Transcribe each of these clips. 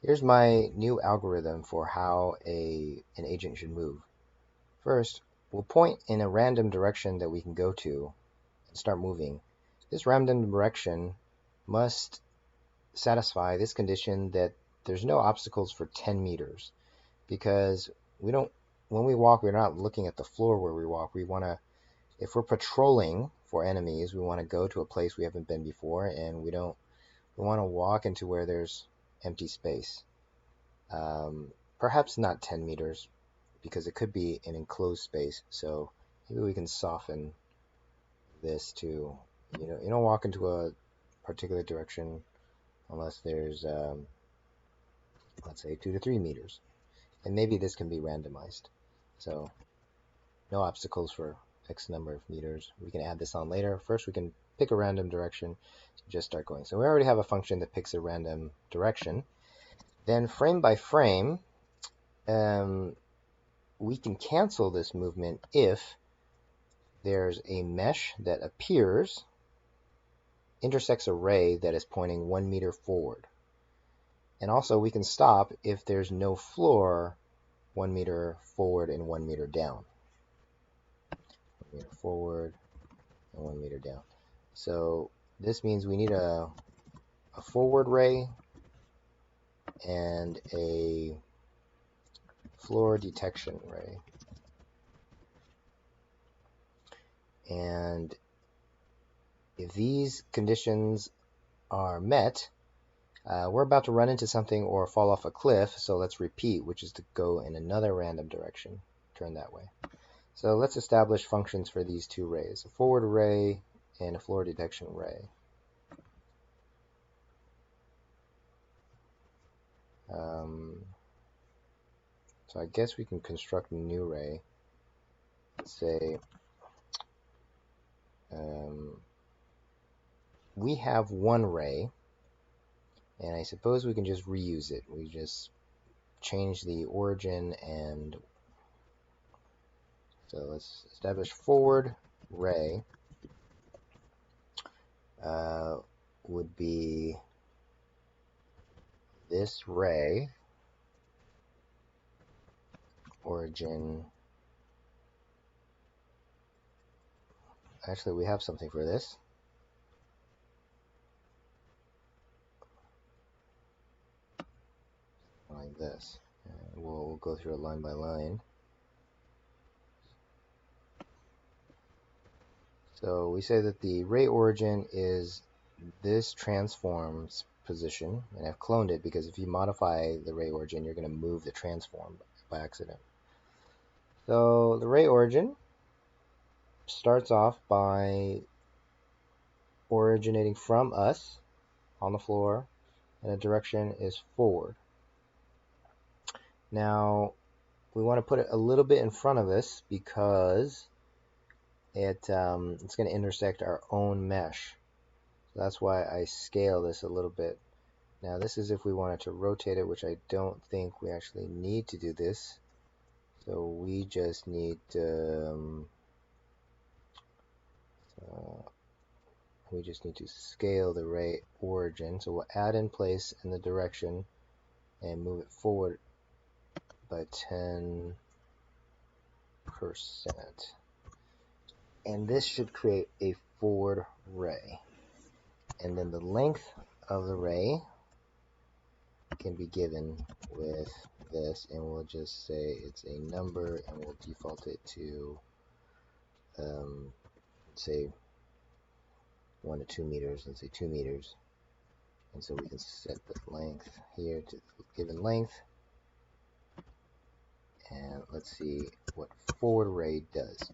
Here's my new algorithm for how an agent should move. First, we'll point in a random direction that we can go to and start moving. This random direction must satisfy this condition that there's no obstacles for 10 meters because we don't when we walk, we're not looking at the floor where we walk. We want to If we're patrolling for enemies, we want to go to a place we haven't been before, and we want to walk into where there's empty space. Perhaps not 10 meters because it could be an enclosed space. So maybe we can soften this to, you don't walk into a particular direction unless there's, let's say, 2 to 3 meters. And maybe this can be randomized. So no obstacles for X number of meters. We can add this on later. First, we can pick a random direction to just start going. So we already have a function that picks a random direction. Then frame by frame, we can cancel this movement if there's a mesh that appears, intersects a ray that is pointing 1 meter forward. And also we can stop if there's no floor 1 meter forward and 1 meter down. 1 meter forward and 1 meter down. So this means we need a forward ray and a floor detection ray. And if these conditions are met, we're about to run into something or fall off a cliff, so let's repeat, which is to go in another random direction, turn that way. So let's establish functions for these two rays, a forward ray and a floor detection ray. So I guess we can construct a new ray. Let's say we have one ray, and I suppose we can just reuse it. We just change the origin, and so let's establish forward ray would be this ray, origin. Actually, we have something for this. Like this. And we'll go through it line by line. So we say that the ray origin is this transform's position, and I've cloned it because if you modify the ray origin, you're going to move the transform by accident. So the ray origin starts off by originating from us on the floor, and the direction is forward. Now we want to put it a little bit in front of us because it's going to intersect our own mesh. So that's why I scale this a little bit. Now this is if we wanted to rotate it, which I don't think we actually need to do this. So we just need to scale the ray origin. So we'll add in place in the direction and move it forward by 10%. And this should create a forward ray. And then the length of the ray can be given with this, and we'll just say it's a number, and we'll default it to say 1 to 2 meters. Let's say 2 meters, and so we can set the length here to the given length, and let's see what forward ray does.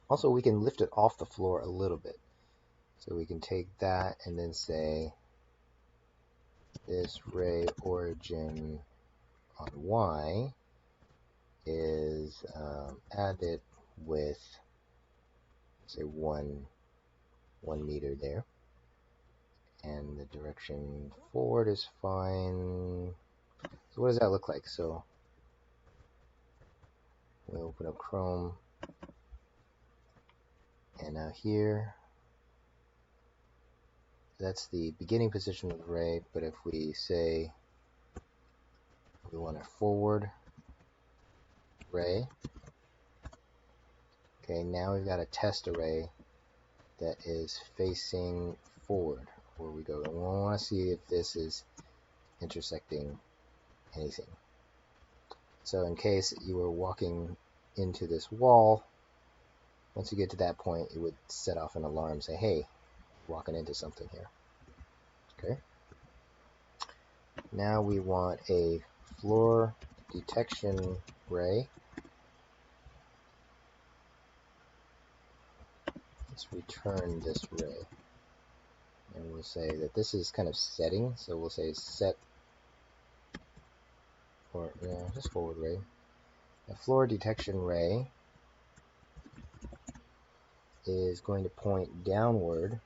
Also, we can lift it off the floor a little bit, so we can take that and then say this ray origin on Y is added with, say, 1 meter there, and the direction forward is fine. So what does that look like? So we open up Chrome, and now here that's the beginning position of the ray. But if we say We want a forward array. Okay, now we've got a test array that is facing forward where we go. And we want to see if this is intersecting anything. So in case you were walking into this wall, once you get to that point, it would set off an alarm, say, hey, walking into something here. Okay. Now we want a floor detection array. Let's return this array. And we'll say that this is kind of setting, so we'll say set, or just forward array. A floor detection array is going to point downward,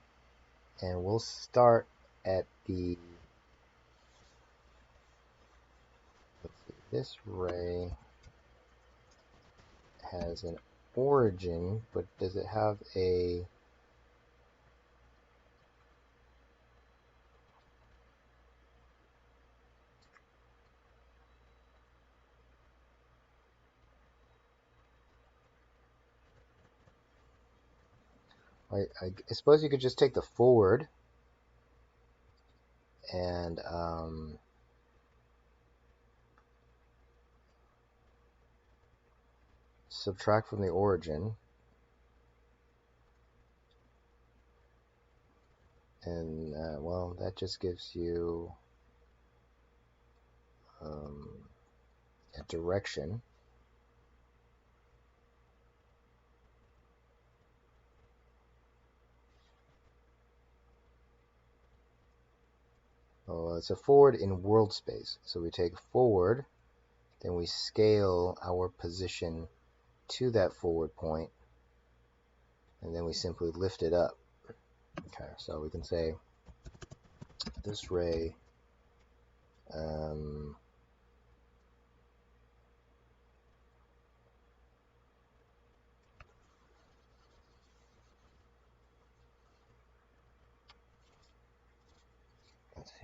and we'll start at the, let's see, this array has an origin, but does it have a, I suppose you could just take the forward and subtract from the origin, and well, that just gives you a direction. Oh, it's a forward in world space. So we take forward, then we scale our position to that forward point, and then we simply lift it up. Okay, so we can say this ray let's see.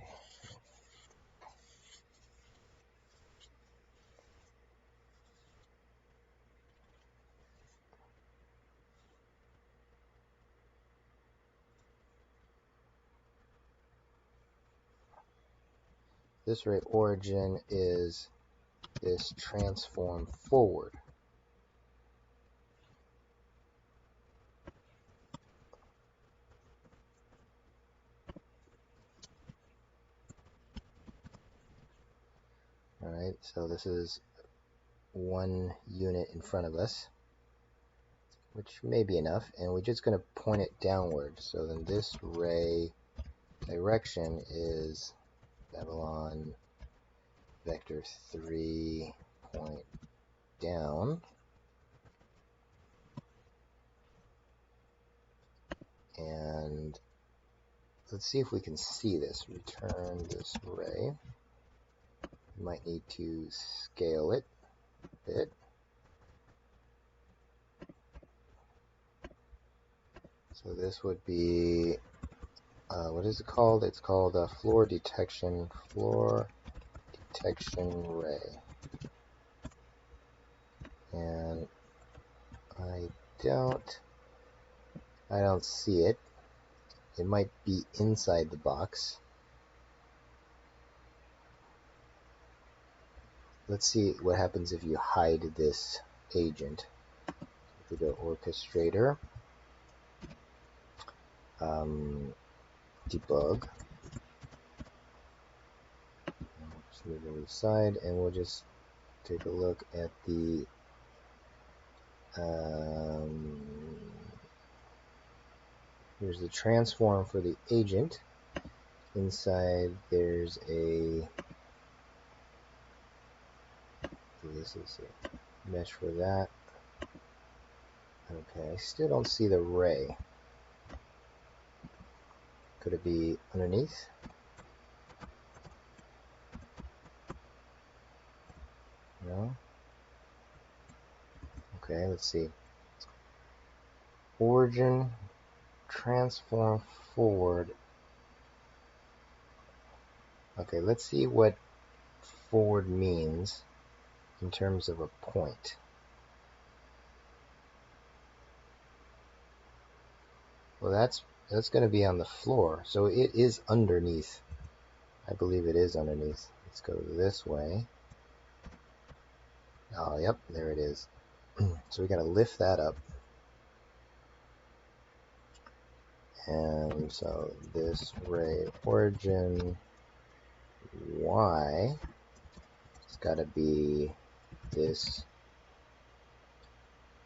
This ray origin is this transform forward. Alright, so this is one unit in front of us, which may be enough, and we're just going to point it downward. So then this ray direction is Babylon vector 3 point down, and let's see if we can see this. Return this array. You might need to scale it a bit. So this would be, what is it called? It's called a floor detection array. And I don't see it. It might be inside the box. Let's see what happens if you hide this agent. If we go orchestrator, debug, just move it to the side, and we'll just take a look at the here's the transform for the agent. Inside there's a, this is a mesh for that. Okay, I still don't see the ray. Could it be underneath? No? Okay, let's see. Origin, transform forward. Okay, let's see what forward means in terms of a point. Well, that's going to be on the floor, so it is underneath. I believe it is underneath. Let's go this way. Oh, yep, there it is. So we got to lift that up. And so this ray origin y, it's got to be this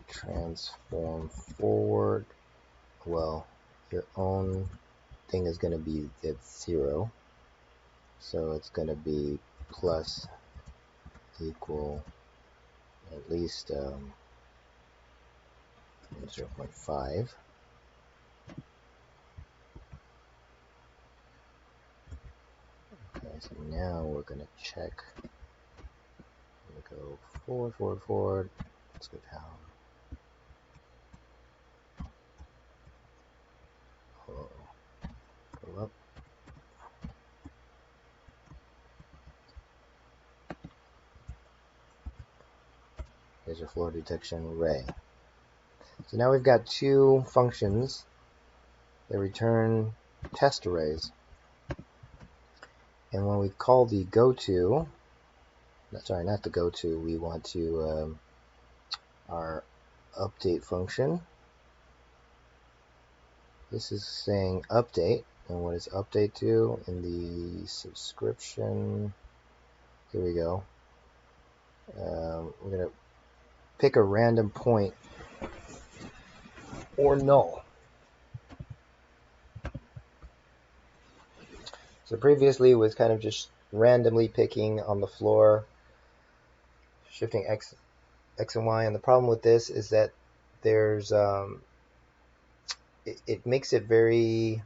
transform forward. Well, your own thing is going to be at 0. So it's going to be plus equal at least 0.5. Okay, so now we're going to check. We're going to go forward, forward, forward. Let's go down. Oh, go up. Here's your floor detection ray. So now we've got two functions that return test arrays. And when we call the goTo, sorry, not the goTo, we want to our update function. This is saying update, and what is update to in the subscription? Here we go. We're going to pick a random point or null. So previously it was kind of just randomly picking on the floor, shifting x and y, and the problem with this is that there's it makes it very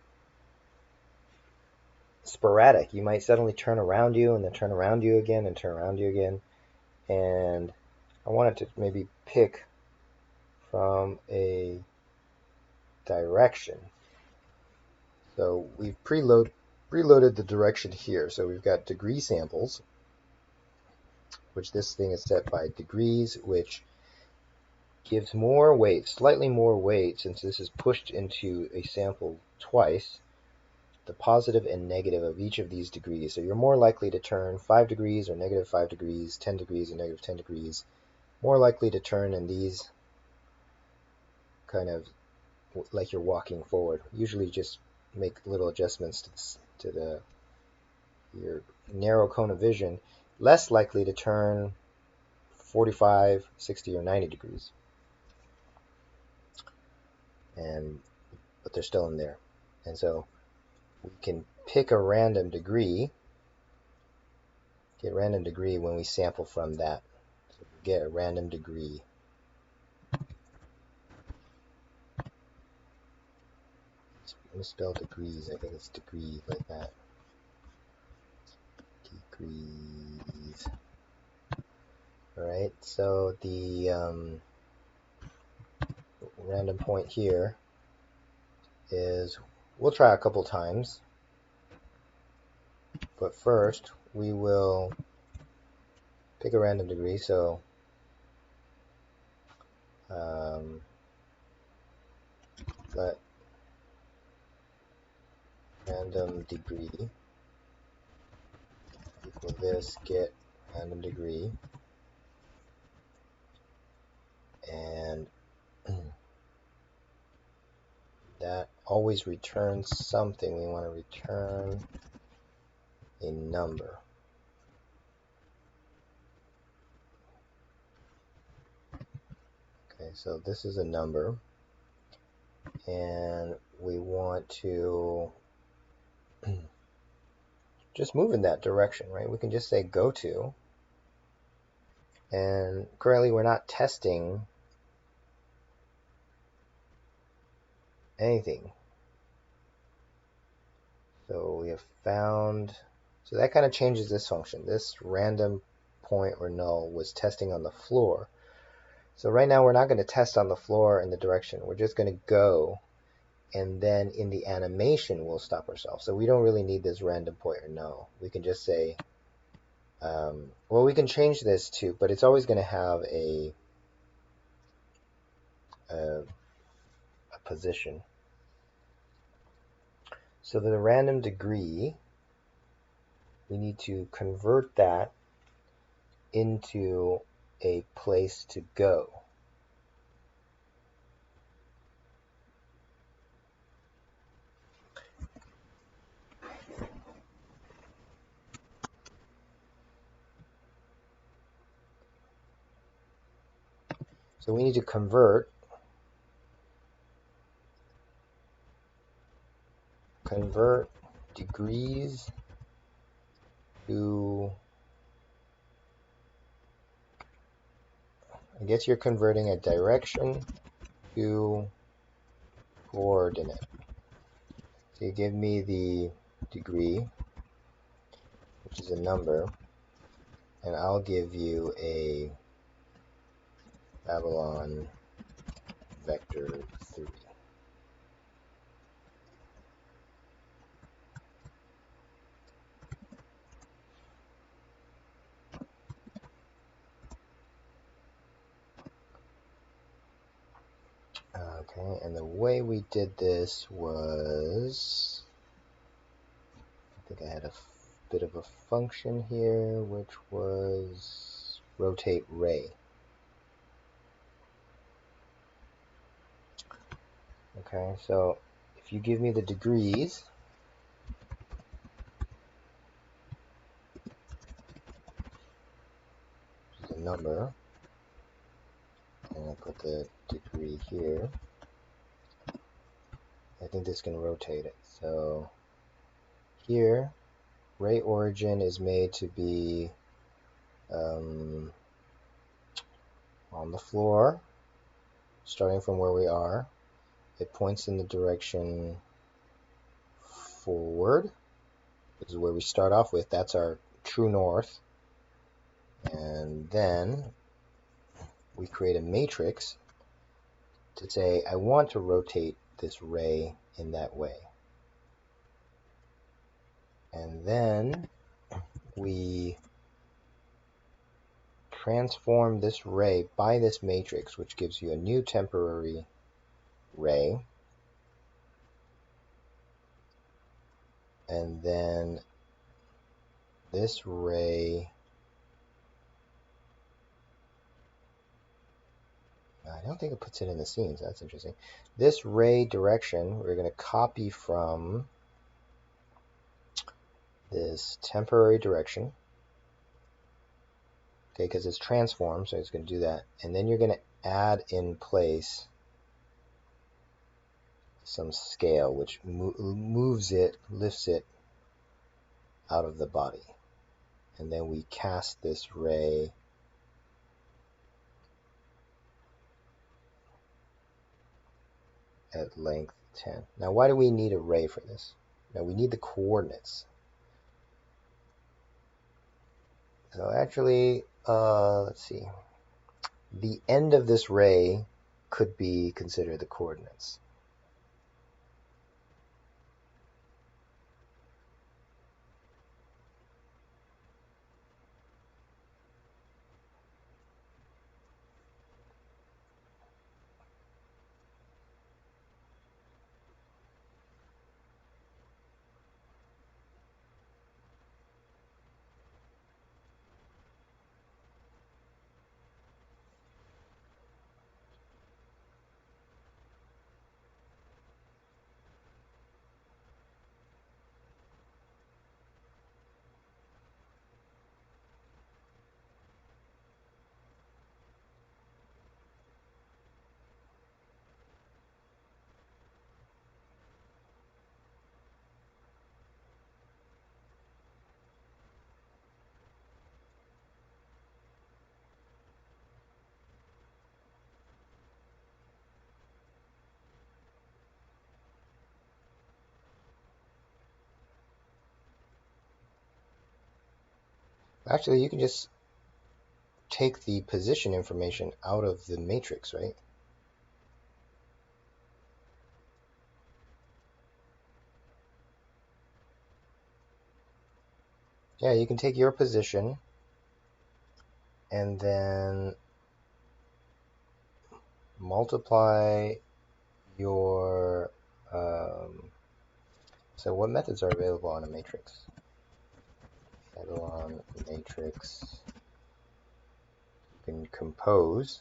sporadic. You might suddenly turn around you and then turn around you again and turn around you again, and I wanted to maybe pick from a direction. So we've preloaded the direction here. So we've got degree samples, which this thing is set by degrees, which gives more weight, slightly more weight, since this is pushed into a sample twice, the positive and negative of each of these degrees. So you're more likely to turn 5 degrees or negative 5 degrees, 10 degrees or negative 10 degrees, more likely to turn in these kind of like you're walking forward. Usually just make little adjustments to your narrow cone of vision, less likely to turn 45, 60, or 90 degrees. But they're still in there. And so we can pick a random degree, get a random degree when we sample from that. So we get a random degree. Misspell degrees, I think it's degrees like that. Degrees. Alright, so the random point here is, we'll try a couple times, but first we will pick a random degree. So let random degree equal this, get random degree, and that always returns something. We want to return a number. Okay, so this is a number, and we want to just move in that direction, right? We can just say goTo, and currently we're not testing anything. So we have found, so that kind of changes this function. This random point or null was testing on the floor. So right now we're not going to test on the floor in the direction. We're just going to go, and then in the animation we'll stop ourselves. So we don't really need this random point or null. We can just say Well, we can change this too, but it's always going to have a position. So the random degree, we need to convert that into a place to go. So we need to convert degrees to, I guess you're converting a direction to coordinate. So you give me the degree, which is a number, and I'll give you a Babylon vector 3. Okay, and the way we did this was, I think I had a bit of a function here, which was rotate ray. Okay, so if you give me the degrees, which is a number, and I put the degree here, I think this can rotate it. So here, ray origin is made to be on the floor, starting from where we are. It points in the direction forward. This is where we start off with. That's our true north. And then we create a matrix to say, I want to rotate this ray in that way. And then we transform this ray by this matrix, which gives you a new temporary ray. And then this ray, I don't think it puts it in the scenes. That's interesting. This ray direction, we're going to copy from this temporary direction. Okay, because it's transformed, so it's going to do that. And then you're going to add in place some scale, which moves it, lifts it out of the body. And then we cast this ray at length 10. Now, why do we need a ray for this? Now, we need the coordinates. So actually, let's see. The end of this ray could be considered the coordinates. Actually, you can just take the position information out of the matrix, right? Yeah, you can take your position and then multiply your so what methods are available on a matrix? Echelon matrix. You can compose.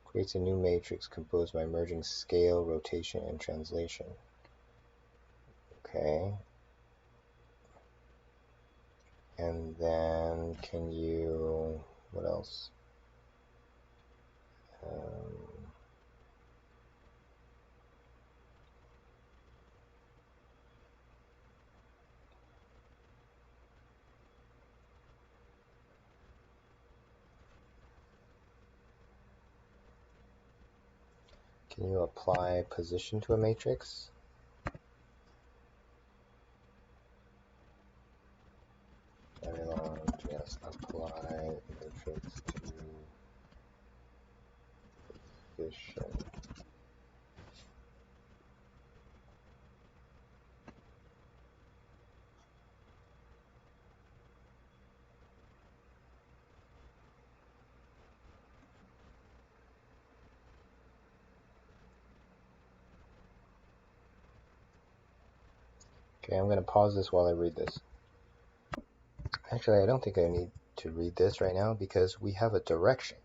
Creates a new matrix composed by merging scale, rotation, and translation. Okay. And then can you, what else? Can you apply position to a matrix? Very long, just apply matrix to position. Okay, I'm going to pause this while I read this. Actually, I don't think I need to read this right now because we have a direction.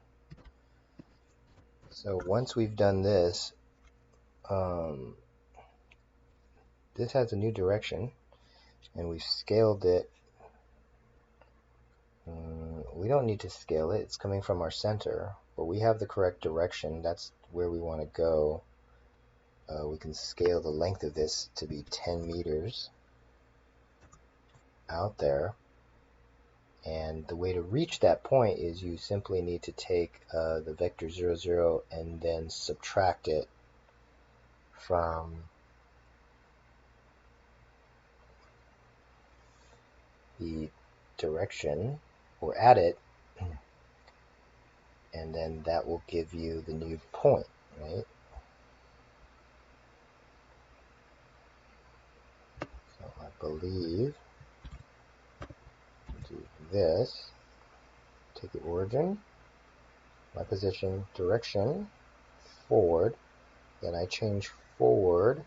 So once we've done this, this has a new direction, and we've scaled it. We don't need to scale it. It's coming from our center, but we have the correct direction. That's where we want to go. We can scale the length of this to be 10 meters out there. And the way to reach that point is you simply need to take the vector 0, 0 and then subtract it from the direction, or add it, and then that will give you the new point, right? So I believe do this, take the origin, my position, direction, forward, then I change forward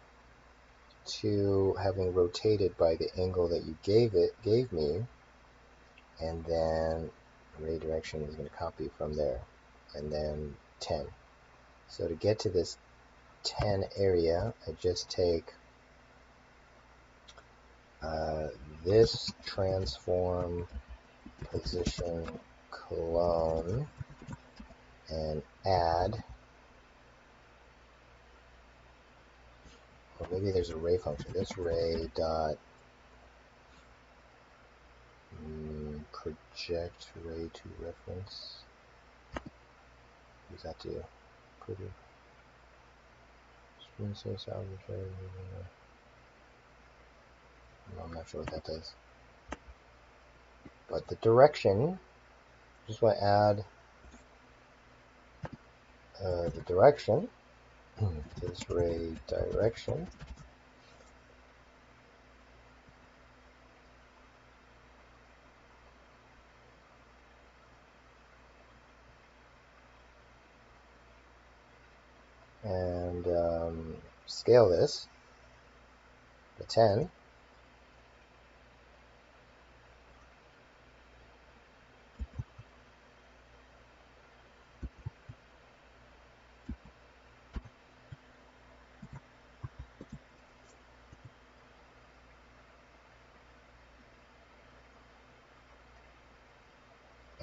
to having rotated by the angle that you gave me, and then ray direction is going to copy from there, and then 10. So to get to this 10 area, I just take this transform position clone and add, or maybe there's a ray function. This ray dot project ray to reference. What does that do? Pretty. Screen safe salvage. I'm not sure what that does. But the direction, just want to add the direction, this ray direction, and scale this to 10.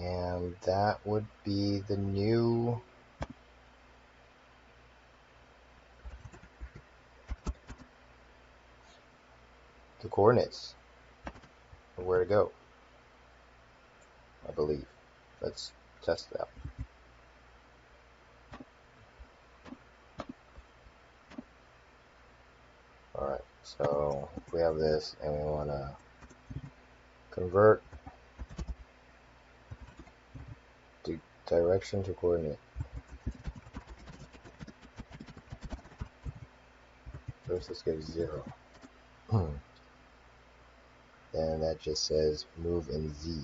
And that would be the new coordinates of where to go, I believe. Let's test it out. Alright, so if we have this and we want to convert the direction to coordinate. First, let's go to 0. Then that just says move in Z.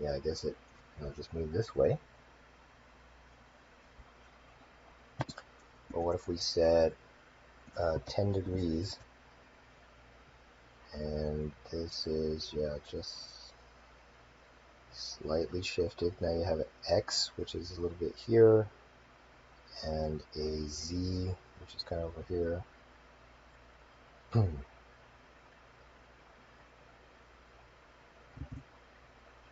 Yeah, I guess it'll just move this way. Or what if we said 10 degrees, and this is, yeah, just slightly shifted. Now you have an X, which is a little bit here, and a Z, which is kind of over here.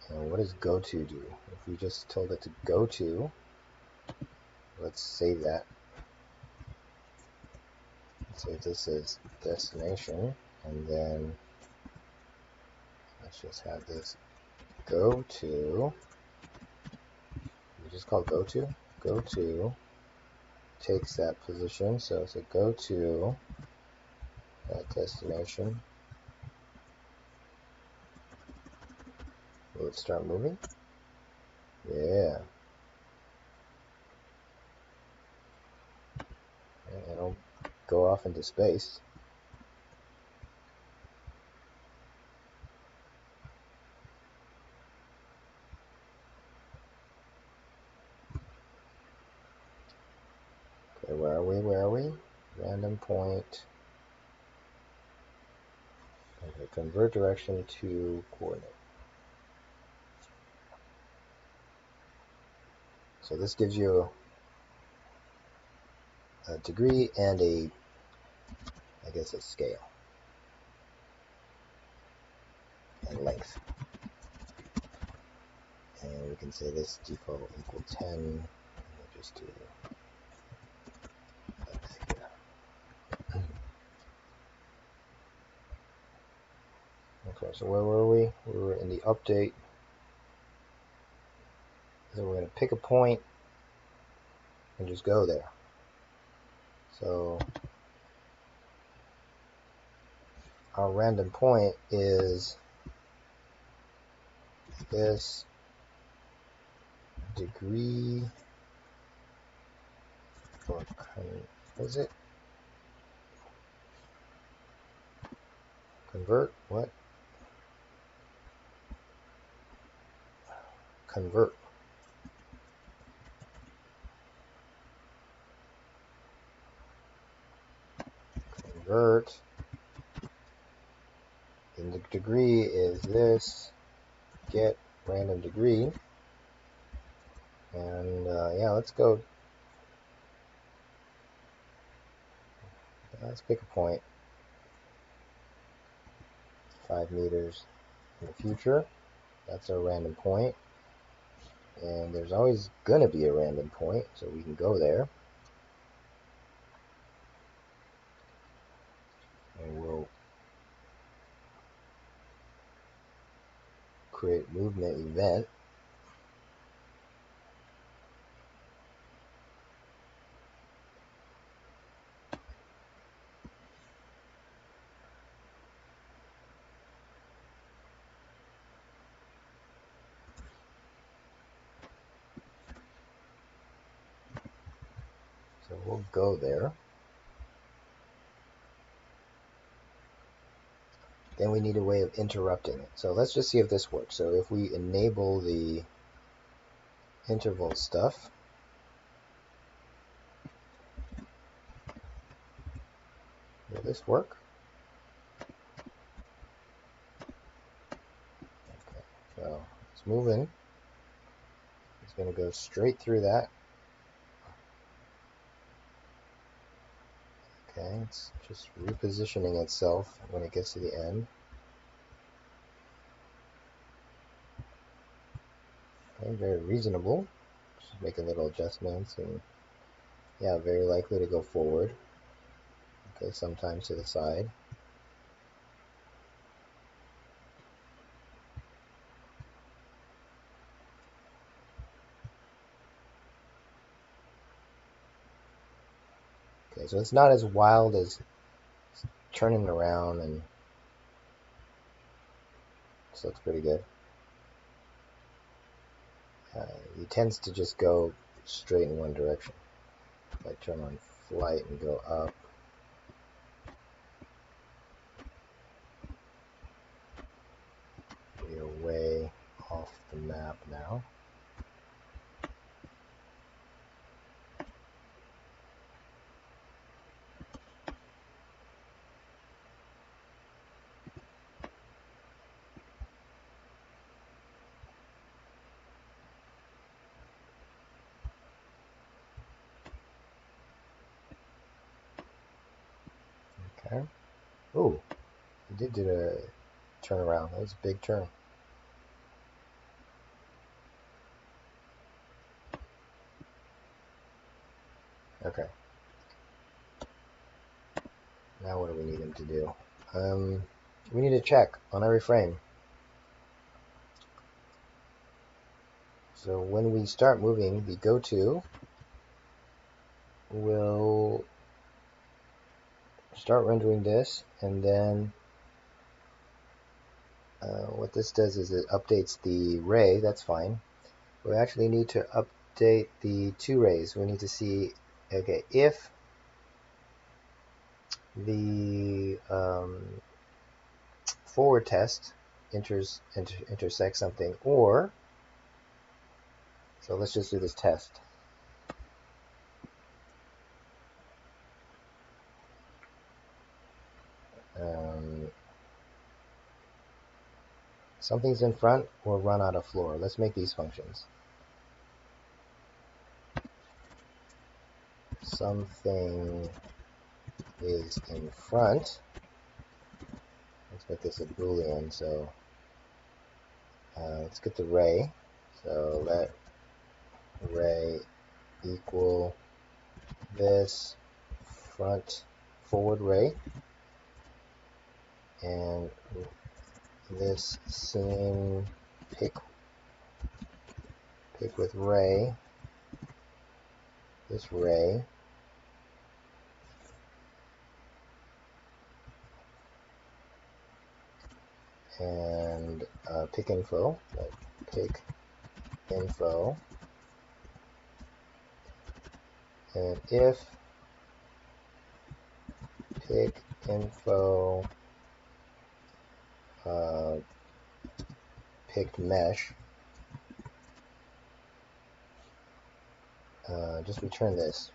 And what does go to do? If we just told it to go to, let's save that. Save this as destination, and then let's just have this go to. We just call go to. Go to takes that position, so it's a go to that destination. Will it start moving? Yeah. And it'll go off into space. Okay, where are we? Where are we? Random point. Okay, convert direction to coordinate. So this gives you a degree and a, I guess, a scale and length. And we can say this default equal 10. And we'll just do X here. Okay, so where were we? We were in the update. So we're going to pick a point and just go there. So our random point is this degree, or what is it? Convert, what? Convert. Convert. And the degree is this get random degree. And yeah, let's go. Let's pick a point. 5 meters in the future. That's our random point. And there's always going to be a random point, so we can go there. And we'll create movement event. So we'll go there. Then we need a way of interrupting it. So let's just see if this works. So if we enable the interval stuff, will this work? Okay, so it's moving. It's going to go straight through that. Okay, it's just repositioning itself when it gets to the end. Okay, very reasonable. Just making little adjustments, and yeah, very likely to go forward. Okay, sometimes to the side. Okay, so it's not as wild as turning around, and so it's pretty good. He tends to just go straight in one direction. If I turn on flight and go up, up now. Okay. Ooh, it did a turnaround. That was a big turn. Okay. Now what do we need him to do? We need to check on every frame. So when we start moving, the go-to will start rendering this, and then what this does is it updates the ray. That's fine. We actually need to update the two rays. We need to see, okay, if the forward test intersects something, or, so let's just do this test. Something's in front or run out of floor. Let's make these functions. Something is in front. Let's make this a boolean. So let's get the ray. So let ray equal this forward ray, and this scene pick with ray, this ray, and pick info, pick info, and if pick info picked mesh, just return this.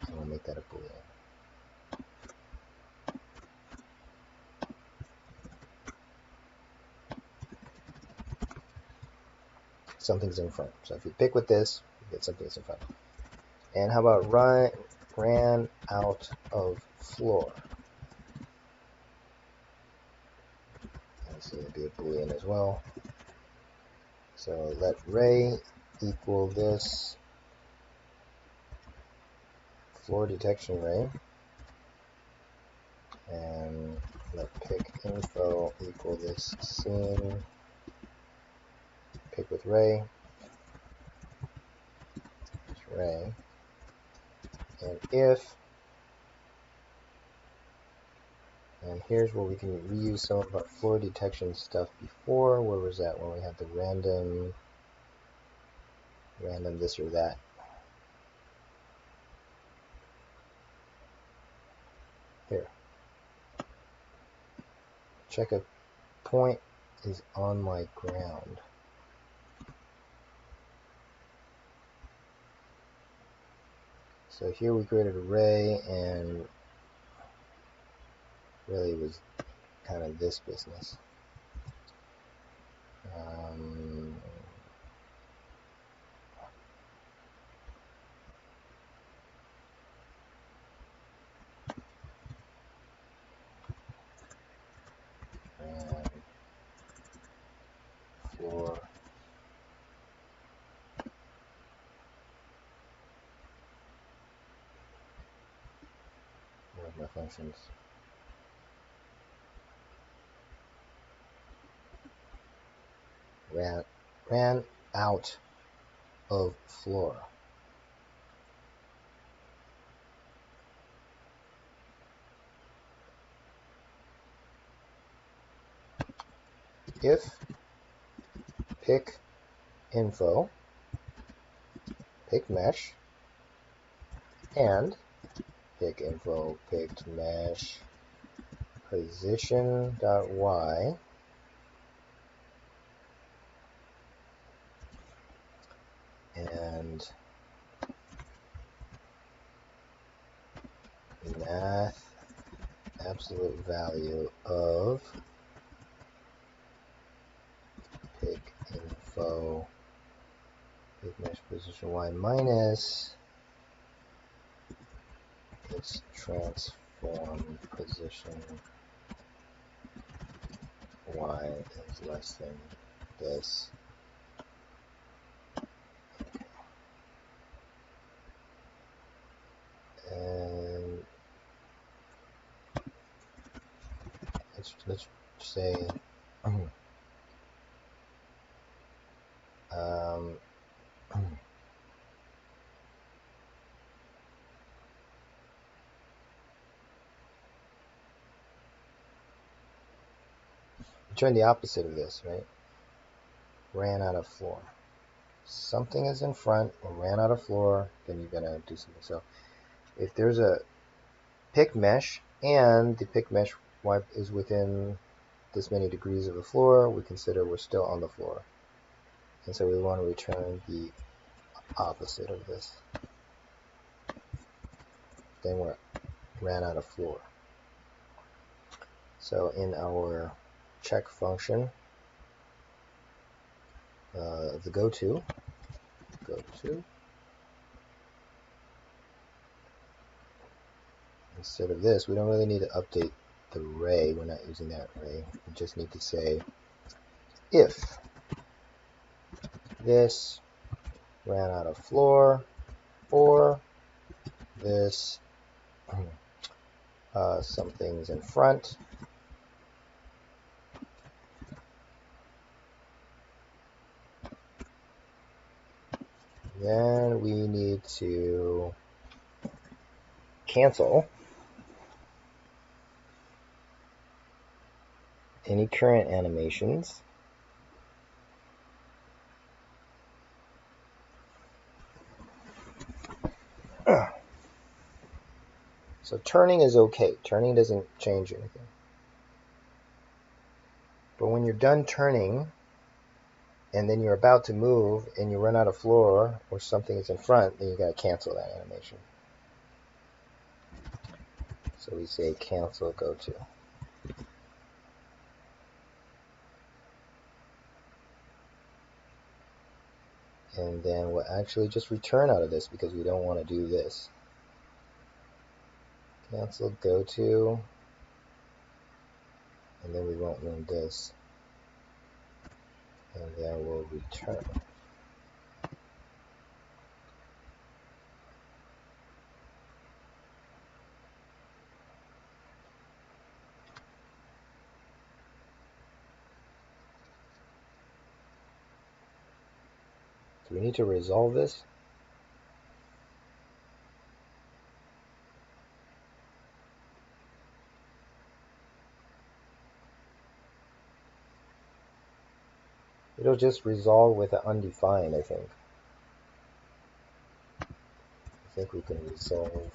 And we'll make that a boolean. Something's in front. So if you pick with this, you get something's in front. And how about ran out of floor? So it'll be a boolean as well. So let ray equal this floor detection ray, and let pick info equal this scene pick with ray, ray, and if, and here's where we can reuse some of our floor detection stuff before. Where was that? When we had the random this or that. Here. Check a point is on my ground. So here we created a ray, and really was kind of this business. And floor. Where are my functions? Ran out of floor. If pick info pick mesh and pick info picked mesh position.y and math absolute value of pick info pick mesh position y minus its transform position y is less than this. And let's say turn the opposite of this, right? Ran out of floor. Something is in front or ran out of floor, then you're gonna do something. So if there's a pick mesh and the pick mesh wipe is within this many degrees of the floor, we consider we're still on the floor. And so we want to return the opposite of this. Then we ran out of floor. So in our check function, the go-to, instead of this, we don't really need to update the array. We're not using that array. We just need to say if this ran out of floor or this something's in front, then we need to cancel any current animations so turning is okay. Turning doesn't change anything. But when you're done turning and then you're about to move and you run out of floor or something is in front, then you got to cancel that animation. So we say cancel go-to. And then we'll actually just return out of this because we don't want to do this. Cancel go-to, and then we won't run this. And then we'll return. Do we need to resolve this? It'll just resolve with an undefined, I think. I think we can resolve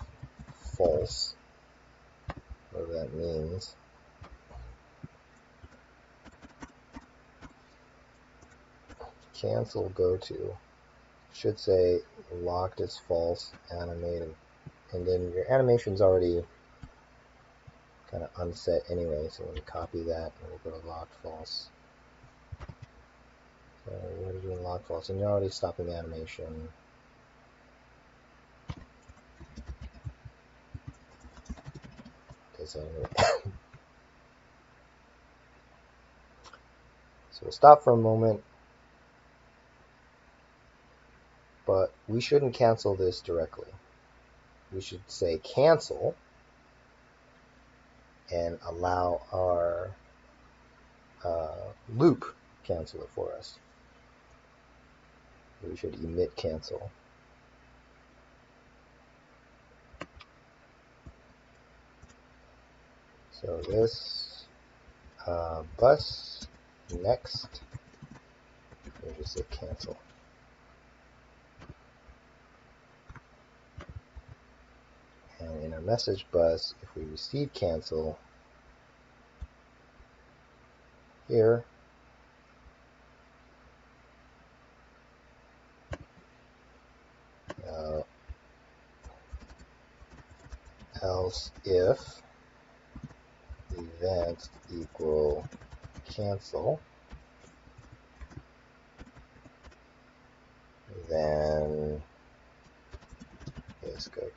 false, whatever that means. Cancel go-to. Should say locked as false, animated. And then your animation's already kind of unset anyway, so we'll copy that and we'll go to locked false. So we're doing locked false, and you're already stopping the animation. So we'll stop for a moment, but we shouldn't cancel this directly. We should say cancel and allow our loop cancel it for us. We should emit cancel. So this bus next, we'll just say cancel. And in our message bus, if we receive cancel, here. Else if event equal cancel, then yes, go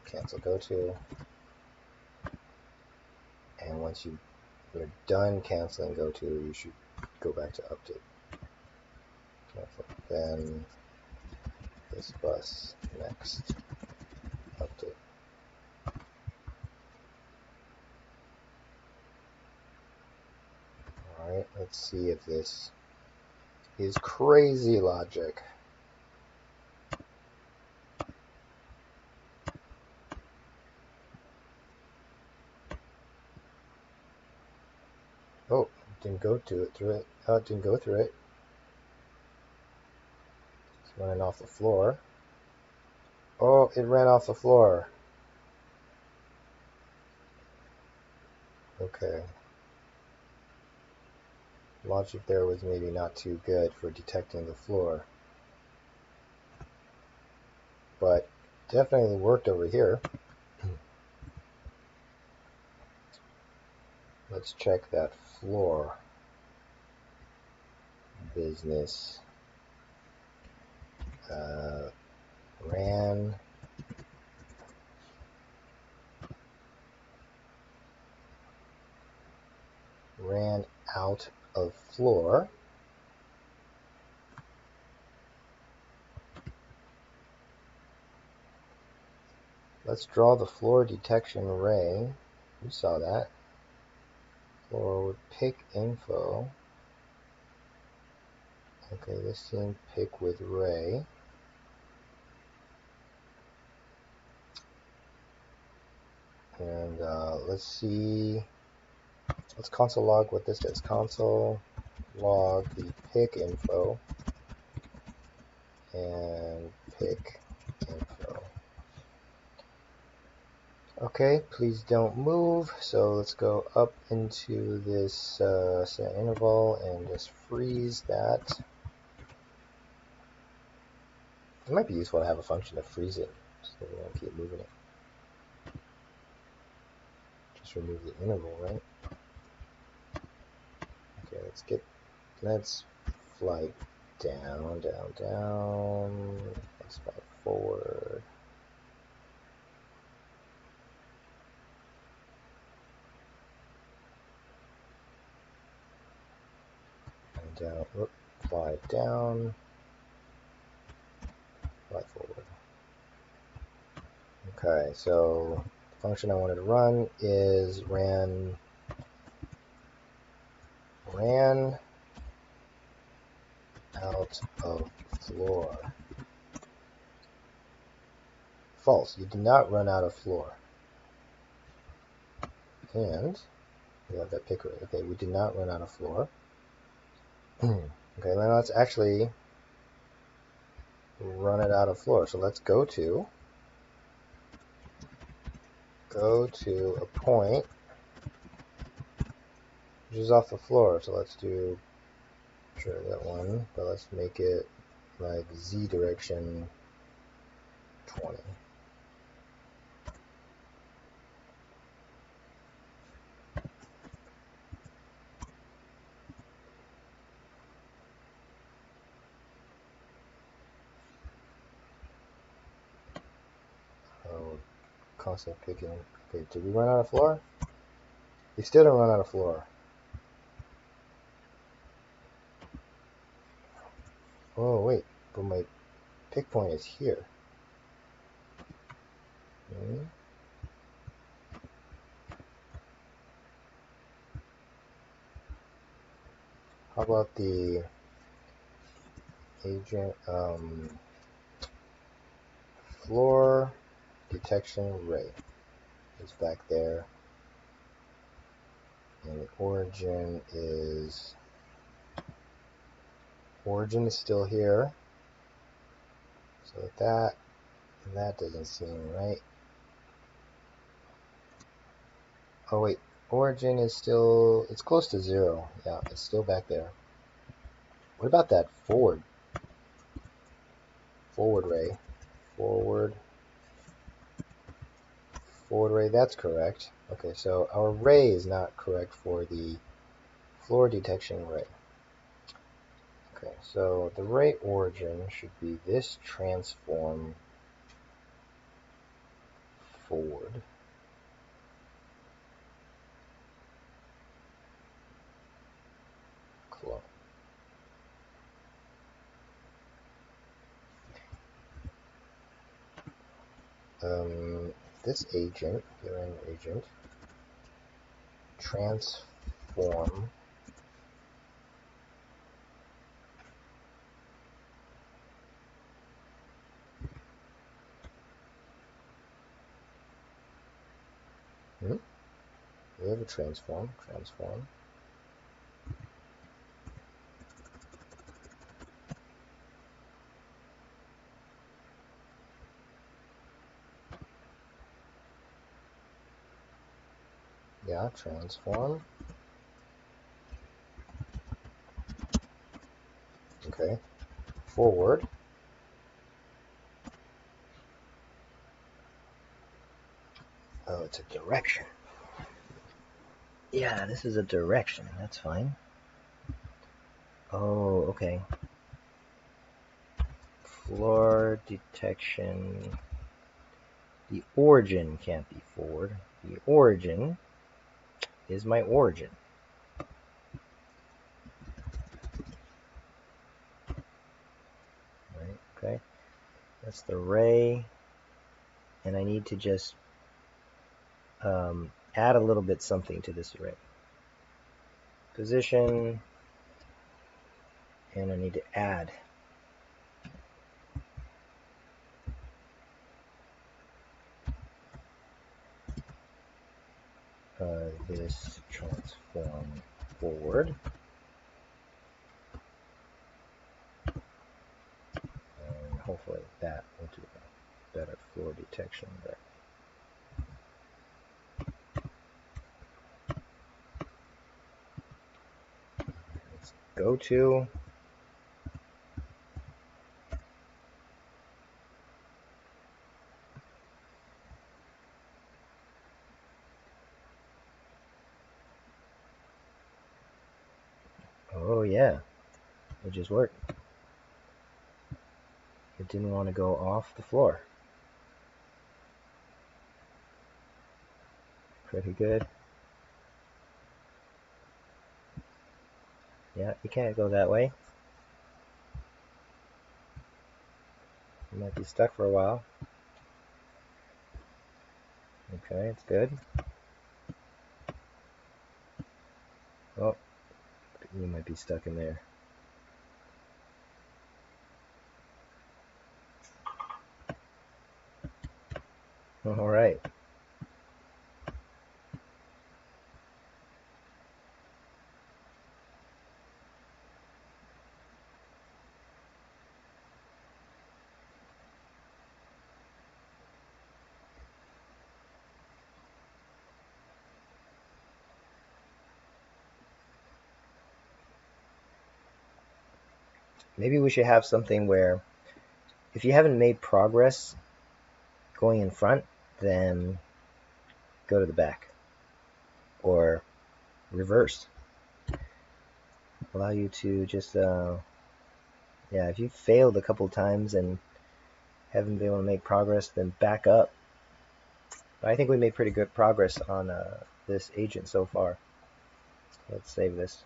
cancel go to, and once you're done canceling go to, you should go back to update. Cancel. Then this bus next update. Alright, let's see if this is crazy logic. Oh, didn't go to it through it. Oh, it didn't go through it. It's running off the floor. Oh, it ran off the floor. Okay. Logic there was maybe not too good for detecting the floor. But definitely worked over here. Let's check that floor business. Ran out of floor. Let's draw the floor detection array. You saw that. Floor would pick info. Okay, this seemed pick with ray. And let's see. Let's console log what this is. Console log the pick info and pick info. Okay, please don't move. So let's go up into this set interval and just freeze that. It might be useful to have a function to freeze it so we won't keep moving it. Just remove the interval, right? Okay, let's fly down, down, down. Let's fly forward. And down, whoop, fly down, fly forward. Okay, so the function I wanted to run is ran out of floor. False. You did not run out of floor. And we have that pick rate. Okay, we did not run out of floor. Okay, now let's actually run it out of floor. So let's go to a point which is off the floor. So let's do sure that one, but let's make it like z direction 20. Oh, constant picking. Okay, did we run out of floor? We still didn't run out of floor. Oh wait, but my pick point is here. How about the agent floor detection array? It's back there, and the origin is still here. So that doesn't seem right. Oh wait, Origin is still, it's close to 0. Yeah, it's still back there. What about that forward? Forward ray. Forward ray, that's correct. Okay, so our ray is not correct for the floor detection ray. Okay, so the ray origin should be this transform forward. Clone. This agent, urine agent, transform we have a transform. Yeah, transform. Okay. Forward. Oh, it's a direction. Yeah, this is a direction. That's fine. Oh, okay. Floor detection. The origin can't be forward. The origin is my origin. Right, okay. That's the ray. And I need to just add a little bit something to this array. Position. And I need to add this transform forward. And hopefully that will do better floor detection there. Let's go to oh yeah, it just worked. It didn't want to go off the floor. Pretty good. Yeah, you can't go that way. You might be stuck for a while. Okay, it's good. Oh, you might be stuck in there. All right. Maybe we should have something where if you haven't made progress going in front, then go to the back. Or reverse. Allow you to just, yeah, if you failed a couple times and haven't been able to make progress, then back up. But I think we made pretty good progress on this agent so far. Let's save this.